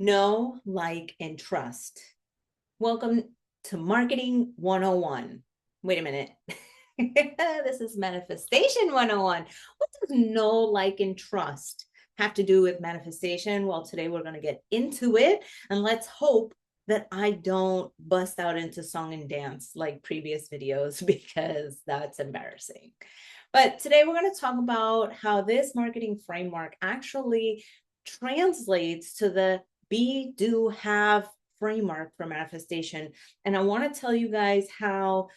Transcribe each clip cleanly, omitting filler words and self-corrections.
Know, like, and trust. Welcome to Marketing 101. Wait a minute. This is Manifestation 101. What does know, like, and trust have to do with manifestation? Well, today we're going to get into it, and let's hope that I don't bust out into song and dance like previous videos because that's embarrassing. But today we're going to talk about how this marketing framework actually translates to the be, do, have framework for manifestation. And I want to tell you guys how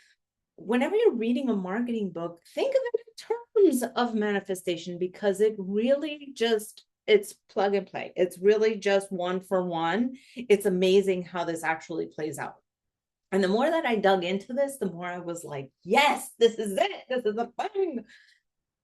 whenever you're reading a marketing book, think of it in terms of manifestation because it really just it's plug and play. It's really just one for one. It's amazing how this actually plays out. And the more that I dug into this, the more I was like, yes, this is it. This is the thing.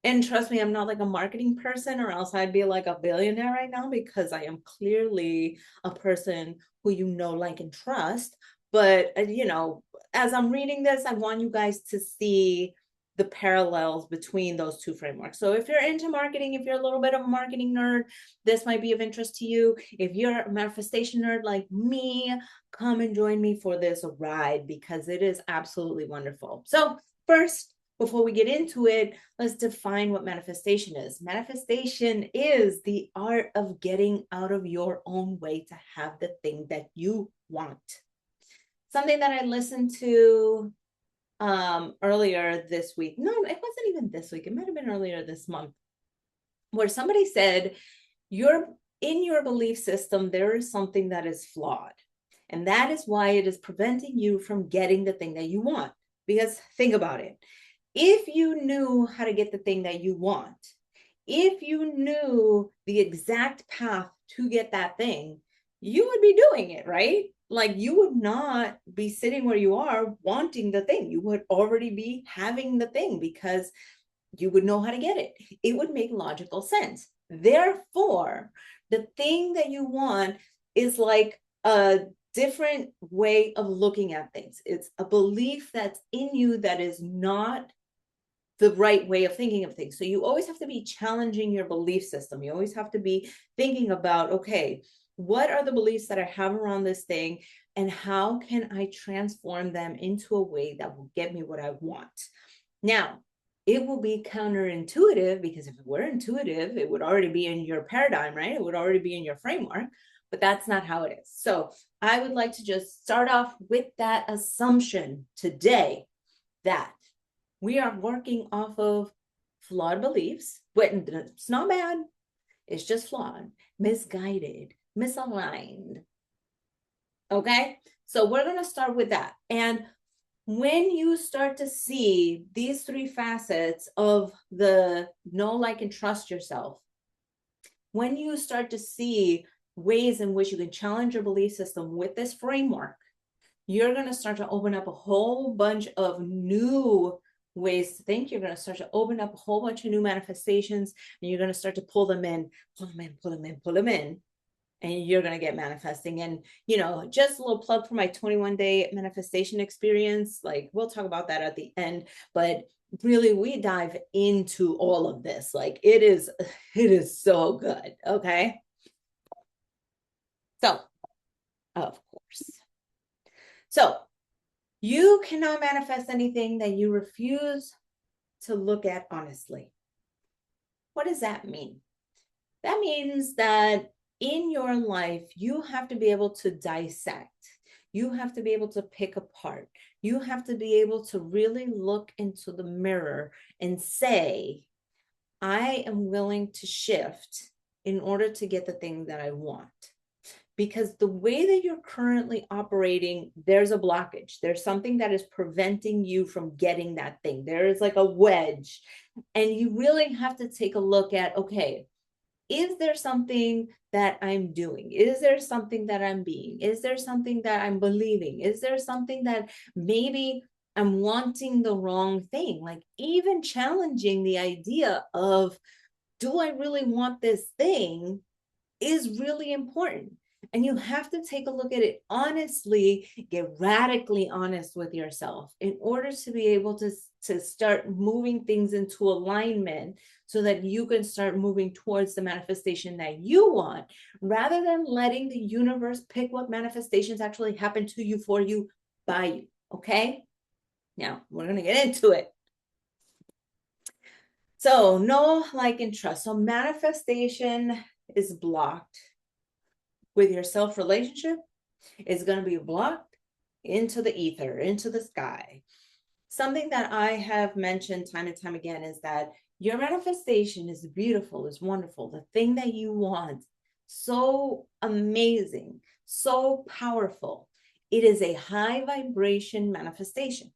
And trust me, I'm not like a marketing person, or else I'd be like a billionaire right now because I am clearly a person who like, and trust. But, as I'm reading this, I want you guys to see the parallels between those two frameworks. So if you're into marketing, if you're a little bit of a marketing nerd, this might be of interest to you. If you're a manifestation nerd like me, come and join me for this ride because it is absolutely wonderful. So first, before we get into it, let's define what manifestation is. Manifestation is the art of getting out of your own way to have the thing that you want. Something that I listened to earlier this week. No, it wasn't even this week. It might have been earlier this month, where somebody said, in your belief system, there is something that is flawed. And that is why it is preventing you from getting the thing that you want. Because think about it. If you knew how to get the thing that you want, if you knew the exact path to get that thing, you would be doing it, right? Like you would not be sitting where you are wanting the thing. You would already be having the thing because you would know how to get it. It would make logical sense. Therefore, the thing that you want is like a different way of looking at things. It's a belief that's in you that is not the right way of thinking of things. So you always have to be challenging your belief system. You always have to be thinking about, okay, what are the beliefs that I have around this thing and how can I transform them into a way that will get me what I want? Now, it will be counterintuitive because if it were intuitive, it would already be in your paradigm, right? It would already be in your framework, but that's not how it is. So I would like to just start off with that assumption today that we are working off of flawed beliefs. But it's not bad. It's just flawed, misguided, misaligned. Okay. So we're going to start with that. And when you start to see these three facets of the know, like, and trust yourself, when you start to see ways in which you can challenge your belief system with this framework, you're going to start to open up a whole bunch of new ways to think. You're going to start to open up a whole bunch of new manifestations, and you're going to start to pull them in, pull them in, pull them in, pull them in, and you're going to get manifesting. And, just a little plug for my 21-day manifestation experience. Like, we'll talk about that at the end, but really we dive into all of this. Like it is so good. Okay. So, of course. So, you cannot manifest anything that you refuse to look at honestly. What does that mean? That means that in your life, you have to be able to dissect. You have to be able to pick apart. You have to be able to really look into the mirror and say, I am willing to shift in order to get the thing that I want. Because the way that you're currently operating, there's a blockage. There's something that is preventing you from getting that thing. There is like a wedge. And you really have to take a look at, okay, is there something that I'm doing? Is there something that I'm being? Is there something that I'm believing? Is there something that maybe I'm wanting the wrong thing? Like even challenging the idea of, do I really want this thing is really important. And you have to take a look at it honestly, get radically honest with yourself in order to be able to to start moving things into alignment so that you can start moving towards the manifestation that you want, rather than letting the universe pick what manifestations actually happen to you, for you, by you. Okay? Now, we're going to get into it. So, know, like, and trust. So, manifestation is blocked with your self relationship. It's going to be blocked into the ether, into the sky. Something that I have mentioned time and time again is that your manifestation is beautiful, is wonderful. The thing that you want, so amazing, so powerful. It is a high vibration manifestation.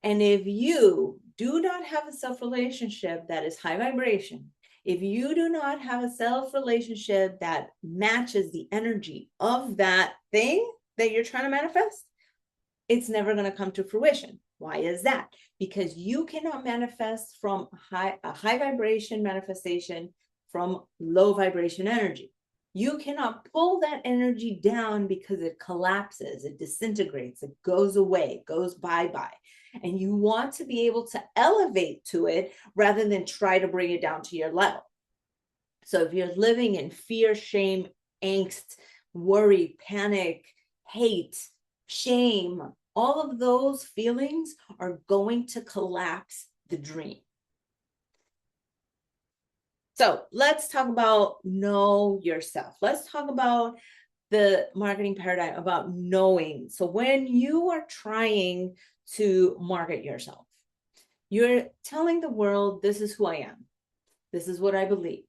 And if you do not have a self relationship that is high vibration, if you do not have a self relationship that matches the energy of that thing that you're trying to manifest, it's never going to come to fruition. Why is that? Because you cannot manifest from a high vibration manifestation from low vibration energy. You cannot pull that energy down because it collapses, it disintegrates, it goes away, goes bye-bye. And you want to be able to elevate to it rather than try to bring it down to your level. So if you're living in fear, shame, angst, worry, panic, hate, shame, all of those feelings are going to collapse the dream. So let's talk about know yourself. Let's talk about the marketing paradigm, about knowing. So when you are trying to market yourself, you're telling the world, this is who I am. This is what I believe.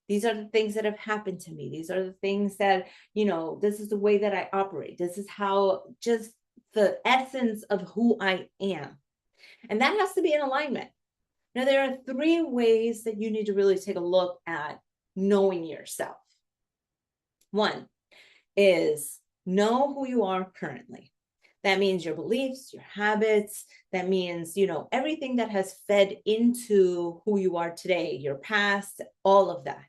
These are the things that have happened to me. These are the things that, this is the way that I operate. This is how, just the essence of who I am. And that has to be in alignment. Now, there are 3 ways that you need to really take a look at knowing yourself. 1 is know who you are currently. That means your beliefs, your habits. That means, everything that has fed into who you are today, your past, all of that.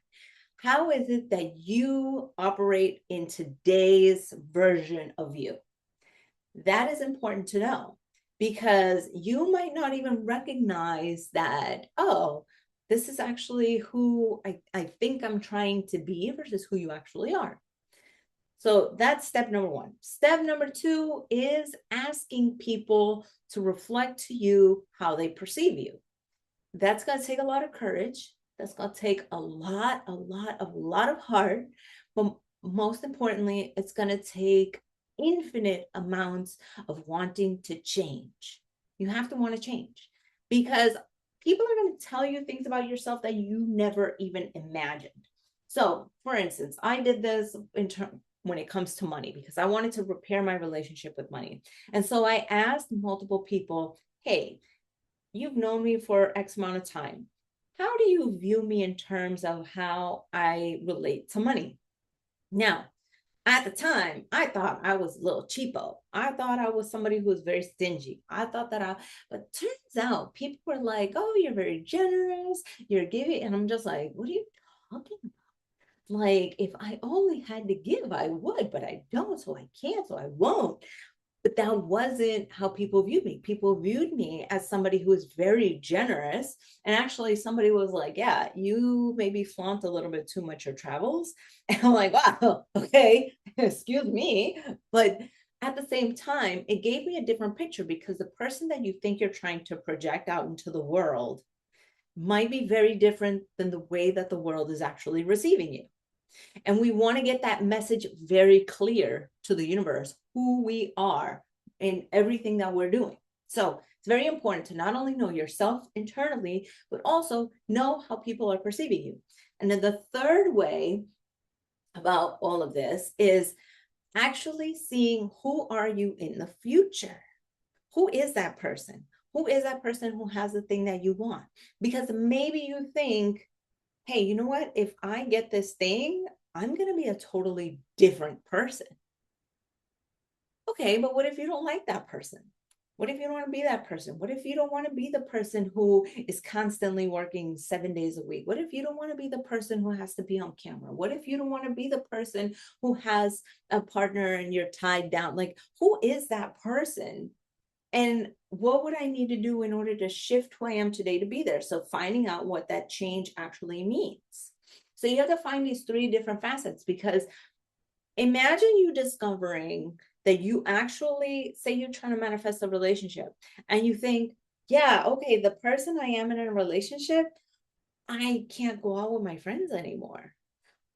How is it that you operate in today's version of you? That is important to know, because you might not even recognize that, oh, this is actually who I think I'm trying to be versus who you actually are. So that's step number 1. Step number 2 is asking people to reflect to you how they perceive you. That's going to take a lot of courage. That's going to take a lot of heart. But most importantly, it's going to take infinite amounts of wanting to change. You have to want to change, because people are going to tell you things about yourself that you never even imagined. So, for instance, I did this when it comes to money, because I wanted to repair my relationship with money. And so I asked multiple people, hey, you've known me for X amount of time. How do you view me in terms of how I relate to money? Now, at the time, I thought I was a little cheapo. I thought I was somebody who was very stingy. But turns out people were like, oh, you're very generous, you're giving. And I'm just like, what are you talking about? Like, if I only had to give, I would, but I don't, so I can't, so I won't. But that wasn't how people viewed me. People viewed me as somebody who was very generous. And actually, somebody was like, yeah, you maybe flaunt a little bit too much your travels. And I'm like, wow, okay, excuse me. But at the same time, it gave me a different picture, because the person that you think you're trying to project out into the world might be very different than the way that the world is actually receiving you. And we want to get that message very clear to the universe, who we are in everything that we're doing. So it's very important to not only know yourself internally, but also know how people are perceiving you. And then the third way about all of this is actually seeing, who are you in the future? Who is that person? Who is that person who has the thing that you want? Because maybe you think, hey, you know what? If I get this thing, I'm going to be a totally different person. Okay, but what if you don't like that person? What if you don't want to be that person? What if you don't want to be the person who is constantly working 7 days a week? What if you don't want to be the person who has to be on camera? What if you don't want to be the person who has a partner and you're tied down? Like, who is that person? And what would I need to do in order to shift who I am today to be there? So finding out what that change actually means. So you have to find these three different facets, because imagine you discovering that you actually, say you're trying to manifest a relationship and you think, yeah, okay, the person I am in a relationship, I can't go out with my friends anymore.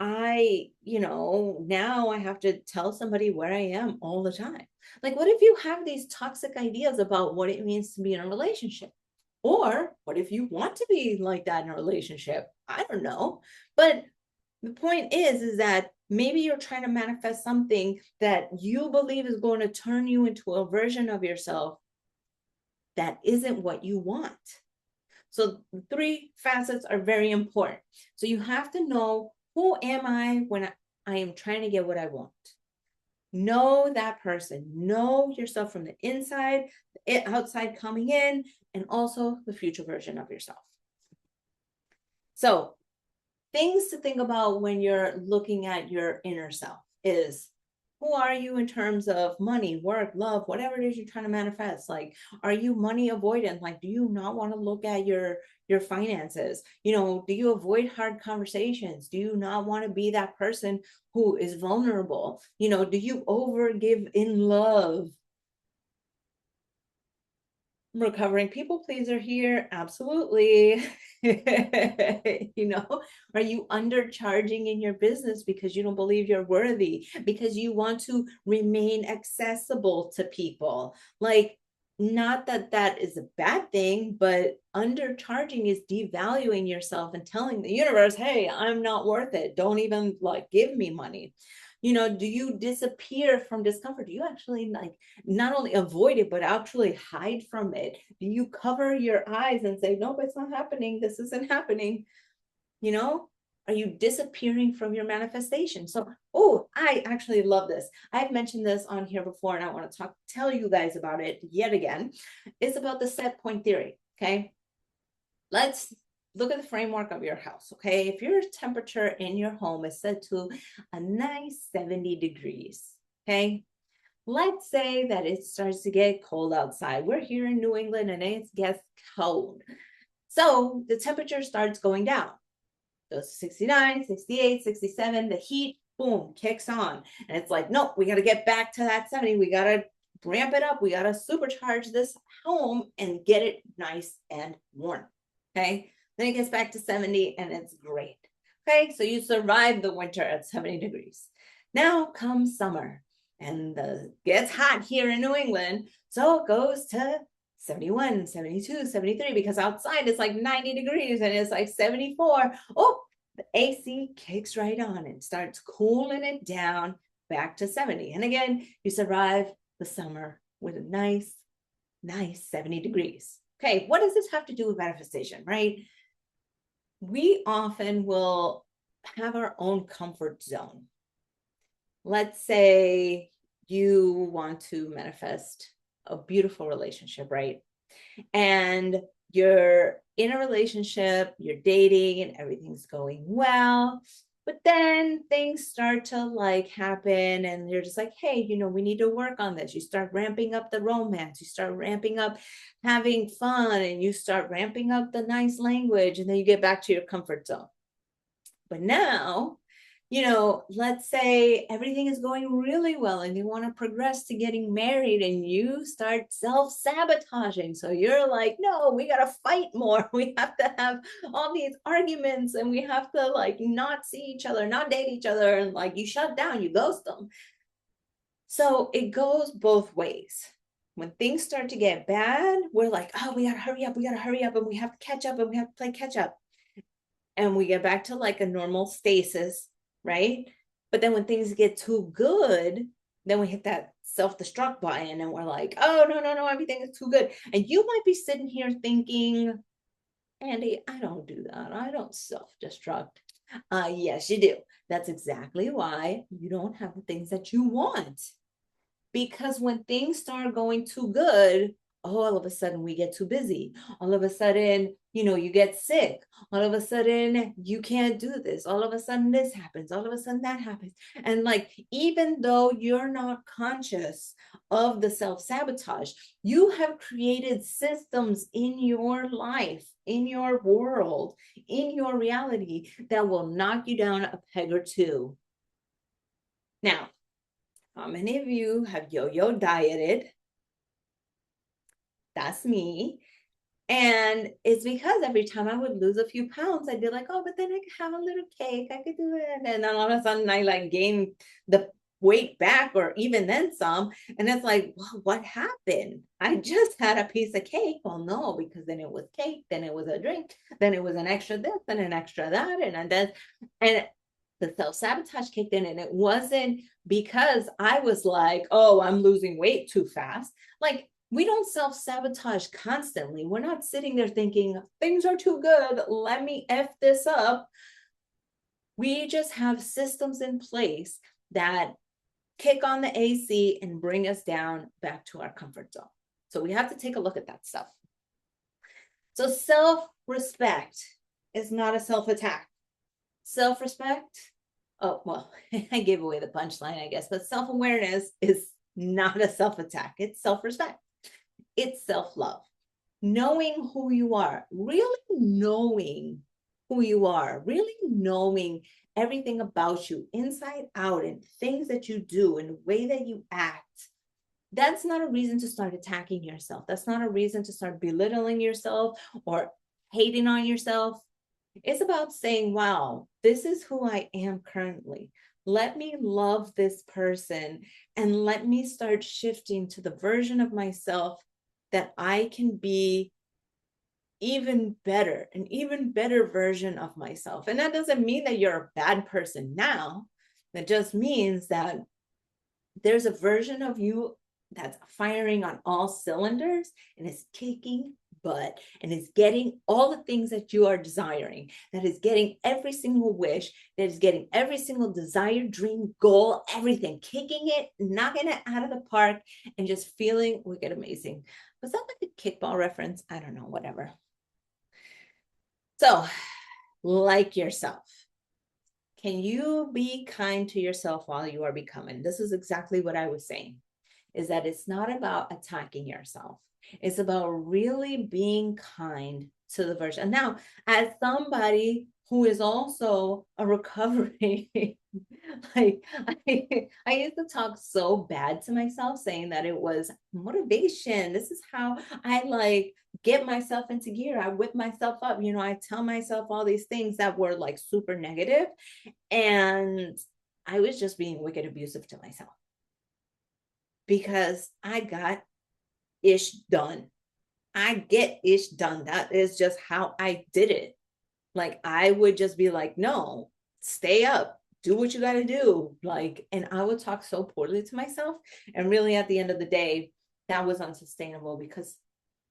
Now I have to tell somebody where I am all the time. Like, what if you have these toxic ideas about what it means to be in a relationship? Or what if you want to be like that in a relationship? I don't know. But the point is that maybe you're trying to manifest something that you believe is going to turn you into a version of yourself that isn't what you want. So the three facets are very important. So you have to know, who am I when I am trying to get what I want? Know that person. Know yourself from the inside, the outside coming in, and also the future version of yourself. So things to think about when you're looking at your inner self is, who are you in terms of money, work, love, whatever it is you're trying to manifest? Like, are you money avoidant? Like, do you not want to look at your finances? Do you avoid hard conversations? Do you not want to be that person who is vulnerable? Do you overgive in love? Recovering people pleaser here, absolutely. Are you undercharging in your business because you don't believe you're worthy, because you want to remain accessible to people? Like, not that that is a bad thing, but undercharging is devaluing yourself and telling the universe, hey, I'm not worth it, don't even give me money. Do you disappear from discomfort? Do you actually not only avoid it, but actually hide from it? Do you cover your eyes and say, nope, it's not happening, this isn't happening? Are you disappearing from your manifestation? So, I actually love this. I've mentioned this on here before, and I want to tell you guys about it yet again. It's about the set point theory. Okay, let's look at the framework of your house. Okay, if your temperature in your home is set to a nice 70 degrees, okay, let's say that it starts to get cold outside. We're here in New England and it gets cold. So the temperature starts going down. Goes to 69, 68, 67. The heat, boom, kicks on. And it's like, nope, we got to get back to that 70. We got to ramp it up. We got to supercharge this home and get it nice and warm. Okay. Then it gets back to 70 and it's great. Okay. So you survive the winter at 70 degrees. Now comes summer and gets hot here in New England. So it goes to 71, 72, 73, because outside it's like 90 degrees and it's like 74. Oh, the AC kicks right on and starts cooling it down back to 70. And again, you survive the summer with a nice 70 degrees. Okay, what does this have to do with manifestation, right? We often will have our own comfort zone. Let's say you want to manifest a beautiful relationship, right? And you're in a relationship, you're dating, and everything's going well. But then things start to happen, and you're just like, hey, we need to work on this. You start ramping up the romance, you start ramping up having fun, and you start ramping up the nice language, and then you get back to your comfort zone. But now, let's say everything is going really well and you want to progress to getting married, and you start self-sabotaging. So you're like, no, we got to fight more. We have to have all these arguments, and we have to not see each other, not date each other. And you shut down, you ghost them. So it goes both ways. When things start to get bad, we're like, oh, we got to hurry up. We got to hurry up, and we have to catch up, and we have to play catch up. And we get back to a normal stasis, right? But then when things get too good, then we hit that self-destruct button and we're like, oh, no, everything is too good. And you might be sitting here thinking, Andy, I don't do that. I don't self-destruct. Yes, you do. That's exactly why you don't have the things that you want. Because when things start going too good, all of a sudden we get too busy. All of a sudden, You get sick. All of a sudden, you can't do this. All of a sudden, this happens. All of a sudden, that happens. And like, even though you're not conscious of the self-sabotage, you have created systems in your life, in your world, in your reality that will knock you down a peg or two. Now, how many of you have yo-yo dieted? That's me. And it's because every time I would lose a few pounds, I'd be like, oh, but then I could have a little cake. I could do it. And then all of a sudden I like gain the weight back or even then some. And it's like, well, what happened? I just had a piece of cake. Well, no, because then it was cake, then it was a drink, then it was an extra this and an extra that. And then, and the self-sabotage kicked in. And it wasn't because I was like, oh, I'm losing weight too fast. Like, we don't self-sabotage constantly. We're not sitting there thinking things are too good, let me F this up. We just have systems in place that kick on the AC and bring us down back to our comfort zone. So we have to take a look at that stuff. So self-respect is not a self-attack. Self-respect, oh, well, I gave away the punchline, I guess, but self-awareness is not a self-attack. It's self-respect. It's self-love, knowing who you are, really knowing who you are, really knowing everything about you inside out and things that you do and the way that you act. That's not a reason to start attacking yourself. That's not a reason to start belittling yourself or hating on yourself. It's about saying, wow, this is who I am currently. Let me love this person and let me start shifting to the version of myself that I can be even better, an even better version of myself. And that doesn't mean that you're a bad person now. That just means that there's a version of you that's firing on all cylinders and is kicking butt and is getting all the things that you are desiring, that is getting every single wish, that is getting every single desire, dream, goal, everything, kicking it, knocking it out of the park, and just feeling wicked amazing. Was that like a kickball reference? I don't know, whatever. So, like yourself. Can you be kind to yourself while you are becoming? This is exactly what I was saying, is that it's not about attacking yourself. It's about really being kind to the version. Now, as somebody who is also a recovering, like I used to talk so bad to myself, saying that it was motivation. This is how I like get myself into gear. I whip myself up. I tell myself all these things that were like super negative. And I was just being wicked abusive to myself because I got ish done. I get ish done. That is just how I did it. Like, I would just be like, no, stay up, do what you got to do. Like, and I would talk so poorly to myself. And really, at the end of the day, that was unsustainable because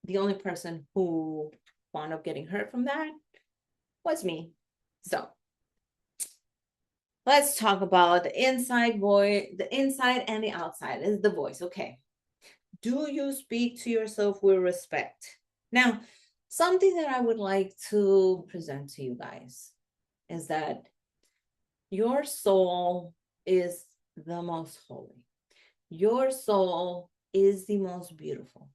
the only person who wound up getting hurt from that was me. So let's talk about the inside voice, the inside and the outside is the voice. Okay. Do you speak to yourself with respect? Now, something that I would like to present to you guys is that your soul is the most holy. Your soul is the most beautiful,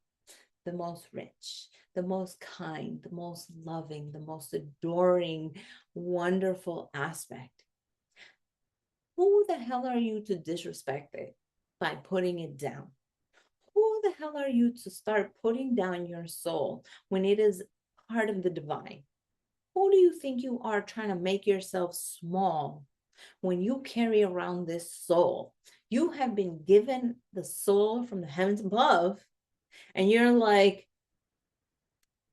the most rich, the most kind, the most loving, the most adoring, wonderful aspect. Who the hell are you to disrespect it by putting it down? Who the hell are you to start putting down your soul when it is part of the divine? Who do you think you are trying to make yourself small when you carry around this soul? You have been given the soul from the heavens above, and you're like,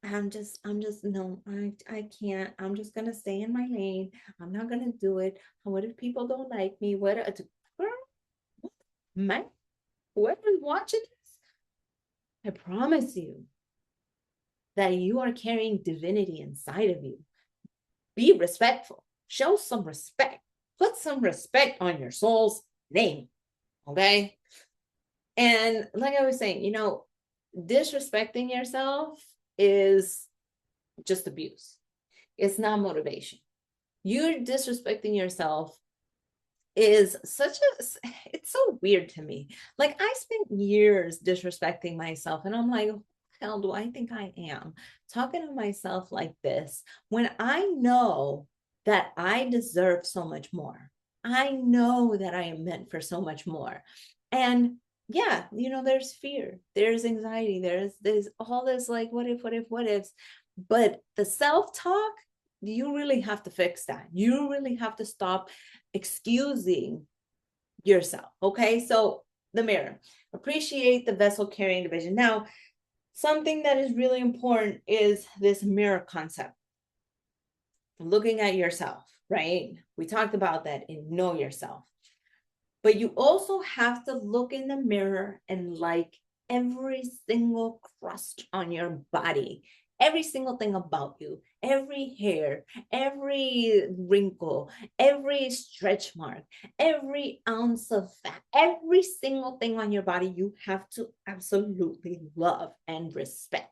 no, I can't. I'm just going to stay in my lane. I'm not going to do it. What if people don't like me? Man, whoever's watching this, I promise you that you are carrying divinity inside of you. Be respectful. Show some respect. Put some respect on your soul's name. Okay? And like I was saying, disrespecting yourself is just abuse. It's not motivation. You're disrespecting yourself is it's so weird to me. Like I spent years disrespecting myself and I'm like, who the hell do I think I am talking to myself like this when I know that I deserve so much more. I know that I am meant for so much more. And yeah, there's fear, there's anxiety, there's all this like what ifs, but the self-talk, you really have to fix that. You really have to stop excusing yourself. Okay. So the mirror, appreciate the vessel carrying division. Now, something that is really important is this mirror concept. Looking at yourself, right? We talked about that in Know Yourself. But you also have to look in the mirror and like every single crust on your body, every single thing about you, every hair, every wrinkle, every stretch mark, every ounce of fat, every single thing on your body, you have to absolutely love and respect.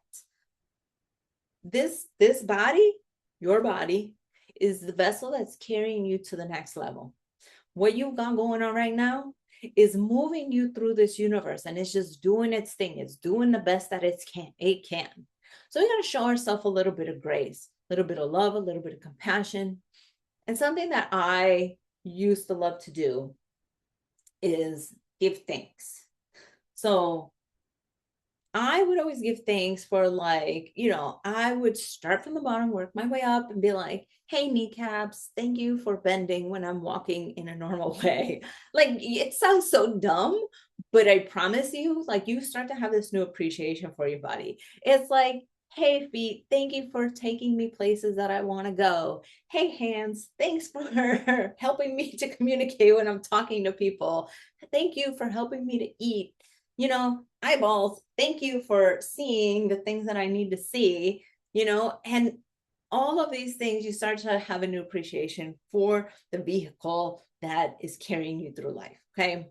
This body, your body, is the vessel that's carrying you to the next level. What you've got going on right now is moving you through this universe, and it's just doing its thing. It's doing the best that it can. So we got to show ourselves a little bit of grace, a little bit of love, a little bit of compassion. And something that I used to love to do is give thanks. So I would always give thanks for like, I would start from the bottom, work my way up and be like, hey, kneecaps, thank you for bending when I'm walking in a normal way. Like it sounds so dumb, but I promise you, like you start to have this new appreciation for your body. It's like, hey, feet, thank you for taking me places that I want to go. Hey, hands, thanks for helping me to communicate when I'm talking to people. Thank you for helping me to eat. Eyeballs, thank you for seeing the things that I need to see, and all of these things, you start to have a new appreciation for the vehicle that is carrying you through life. Okay.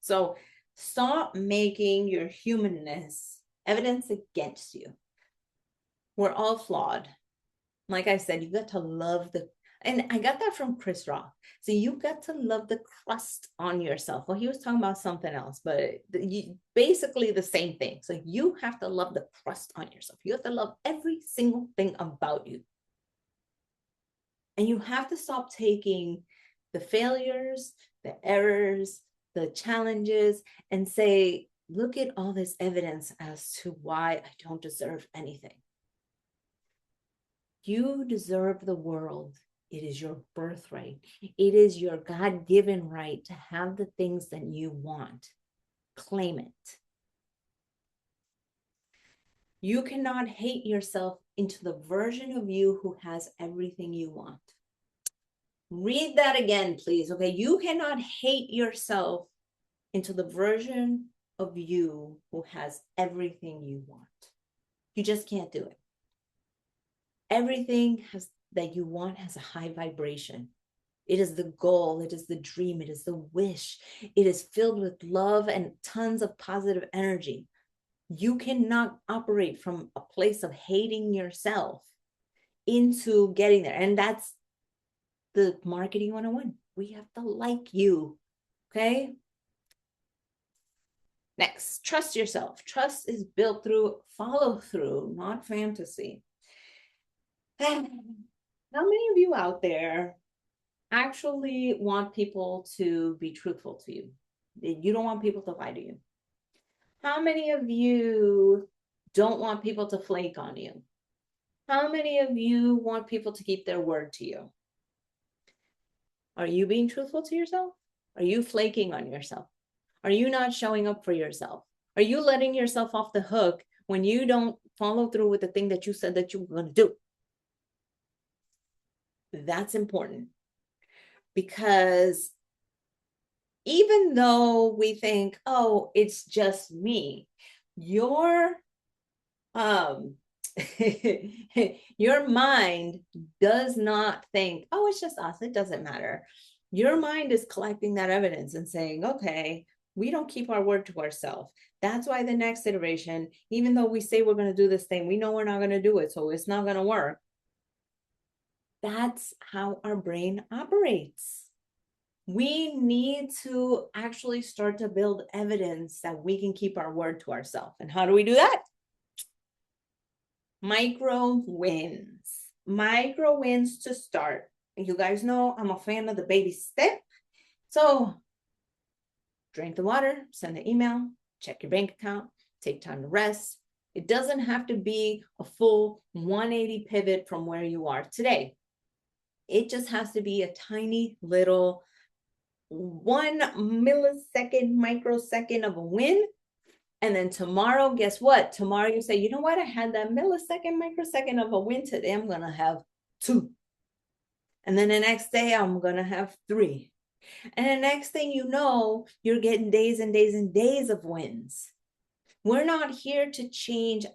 So stop making your humanness evidence against you. We're all flawed. Like I said, you got to love and I got that from Chris Rock. So you got to love the crust on yourself. Well, he was talking about something else, but basically the same thing. So you have to love the crust on yourself. You have to love every single thing about you. And you have to stop taking the failures, the errors, the challenges, and say, look at all this evidence as to why I don't deserve anything. You deserve the world. It is your birthright. It is your God-given right to have the things that you want. Claim it. You cannot hate yourself into the version of you who has everything you want. Read that again, please. Okay. You cannot hate yourself into the version of you who has everything you want. You just can't do it. Everything that you want has a high vibration. It is the goal. It is the dream. It is the wish. It is filled with love and tons of positive energy. You cannot operate from a place of hating yourself into getting there. And that's the marketing 101. We have to like you. Okay. Next, trust yourself. Trust is built through follow through, not fantasy. How many of you out there actually want people to be truthful to you? You don't want people to lie to you. How many of you don't want people to flake on you? How many of you want people to keep their word to you? Are you being truthful to yourself? Are you flaking on yourself? Are you not showing up for yourself? Are you letting yourself off the hook when you don't follow through with the thing that you said that you were going to do? That's important, because even though we think, oh, it's just me, your your mind does not think, oh, it's just us, it doesn't matter. Your mind is collecting that evidence and saying, okay, We don't keep our word to ourselves. That's why the next iteration, even though we say we're going to do this thing, we know we're not going to do it, so it's not going to work. That's how our brain operates. We need to actually start to build evidence that we can keep our word to ourselves. And how do we do that? Micro wins. Micro wins to start. And you guys know I'm a fan of the baby step. So drink the water, send the email, check your bank account, take time to rest. It doesn't have to be a full 180 pivot from where you are today. It just has to be a tiny little 1 millisecond, microsecond of a win. And then tomorrow, guess what? Tomorrow you say, you know what? I had that millisecond, microsecond of a win today. I'm going to have 2. And then the next day, I'm going to have 3. And the next thing you know, you're getting days and days and days of wins. We're not here to change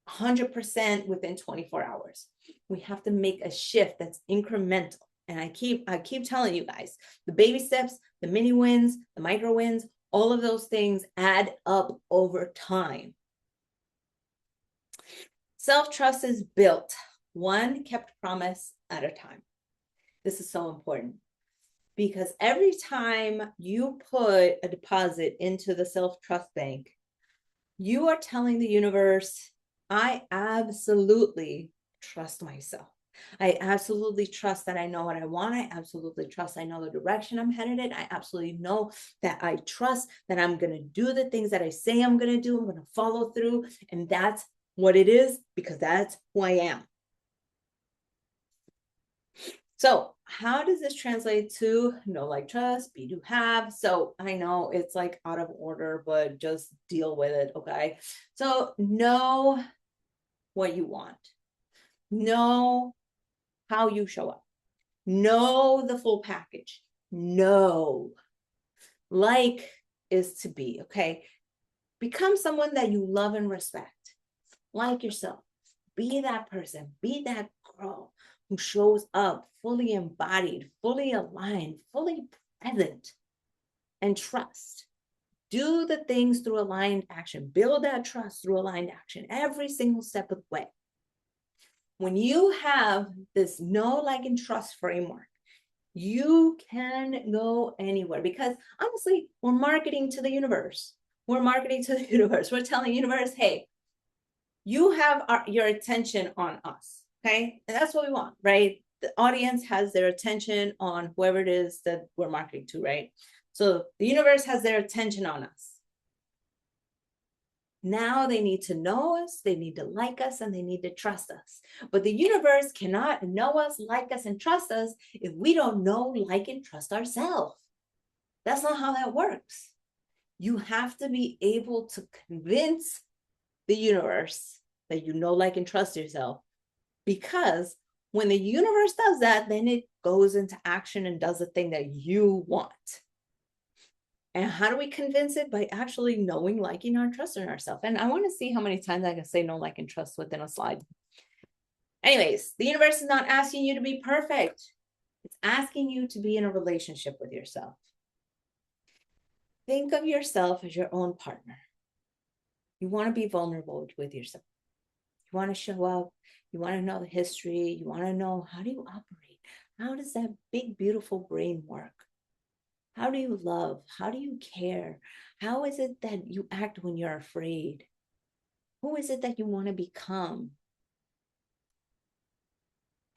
100% within 24 hours. We have to make a shift that's incremental. And I keep telling you guys, the baby steps, the mini wins, the micro wins, all of those things add up over time. Self-trust is built one kept promise at a time. This is so important because every time you put a deposit into the self-trust bank, you are telling the universe, I absolutely trust myself. I absolutely trust that I know what I want. I absolutely trust I know the direction I'm headed in. I absolutely know that I trust that I'm going to do the things that I say I'm going to do. I'm going to follow through. And that's what it is because that's who I am. So how does this translate to know, like, trust, be, do, have? So I know it's like out of order, but just deal with it, okay? So know what you want. Know how you show up. Know the full package. Know. Like is to be, okay? Become someone that you love and respect. Like yourself. Be that person. Be that girl who shows up fully embodied, fully aligned, fully present, and trust. Do the things through aligned action. Build that trust through aligned action every single step of the way. When you have this know, like, and trust framework, you can go anywhere because honestly, we're marketing to the universe. We're marketing to the universe. We're telling the universe, hey, you have your attention on us, okay? And that's what we want, right? The audience has their attention on whoever it is that we're marketing to, right? So the universe has their attention on us. Now they need to know us, they need to like us, and they need to trust us. But the universe cannot know us, like us, and trust us if we don't know, like, and trust ourselves. That's not how that works. You have to be able to convince the universe that you know, like, and trust yourself. Because when the universe does that, then it goes into action and does the thing that you want. And how do we convince it? By actually knowing, liking, or trusting ourselves. And I want to see how many times I can say know, like, and trust within a slide. Anyways, the universe is not asking you to be perfect. It's asking you to be in a relationship with yourself. Think of yourself as your own partner. You want to be vulnerable with yourself. You want to show up. You want to know the history. You want to know, how do you operate? How does that big, beautiful brain work? How do you love? How do you care? How is it that you act when you're afraid? Who is it that you want to become?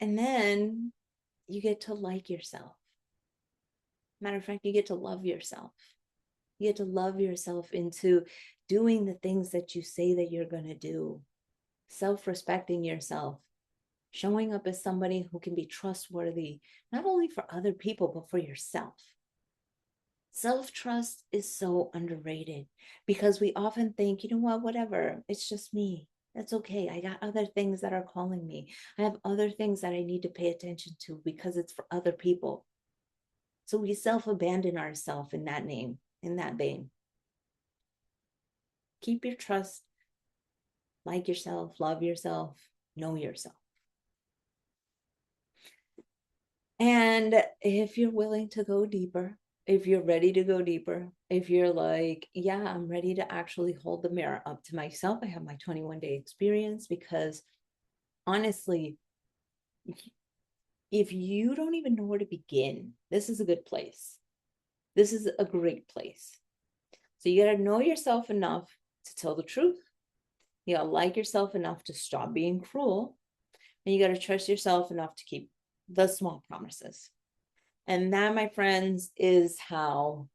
And then you get to like yourself. Matter of fact, you get to love yourself. You get to love yourself into doing the things that you say that you're going to do. Self-respecting yourself. Showing up as somebody who can be trustworthy, not only for other people, but for yourself. Self-trust is so underrated because we often think, you know what, whatever, it's just me. That's okay. I got other things that are calling me. I have other things that I need to pay attention to because it's for other people. So we self-abandon ourselves in that name, in that vein. Keep your trust, like yourself, love yourself, know yourself. And if you're willing to go deeper, if you're ready to go deeper, if you're like, yeah, I'm ready to actually hold the mirror up to myself. I have my 21-day experience because honestly, if you don't even know where to begin, this is a good place. This is a great place. So you got to know yourself enough to tell the truth. You got to like yourself enough to stop being cruel. And you got to trust yourself enough to keep the small promises. And that, my friends, is how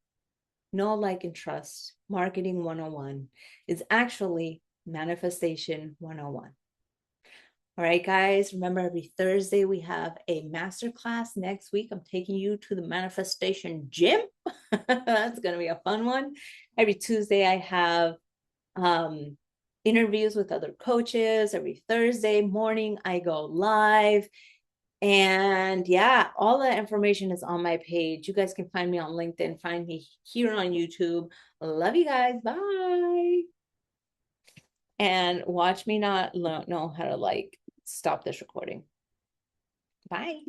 know, like, and trust marketing 101 is actually manifestation 101. All right, guys, remember every Thursday we have a masterclass. Next week, I'm taking you to the manifestation gym. That's going to be a fun one. Every Tuesday, I have interviews with other coaches. Every Thursday morning, I go live. And yeah, all that information is on my page. You guys can find me on LinkedIn, find me here on YouTube. Love you guys. Bye. And watch me not know how to like stop this recording. Bye.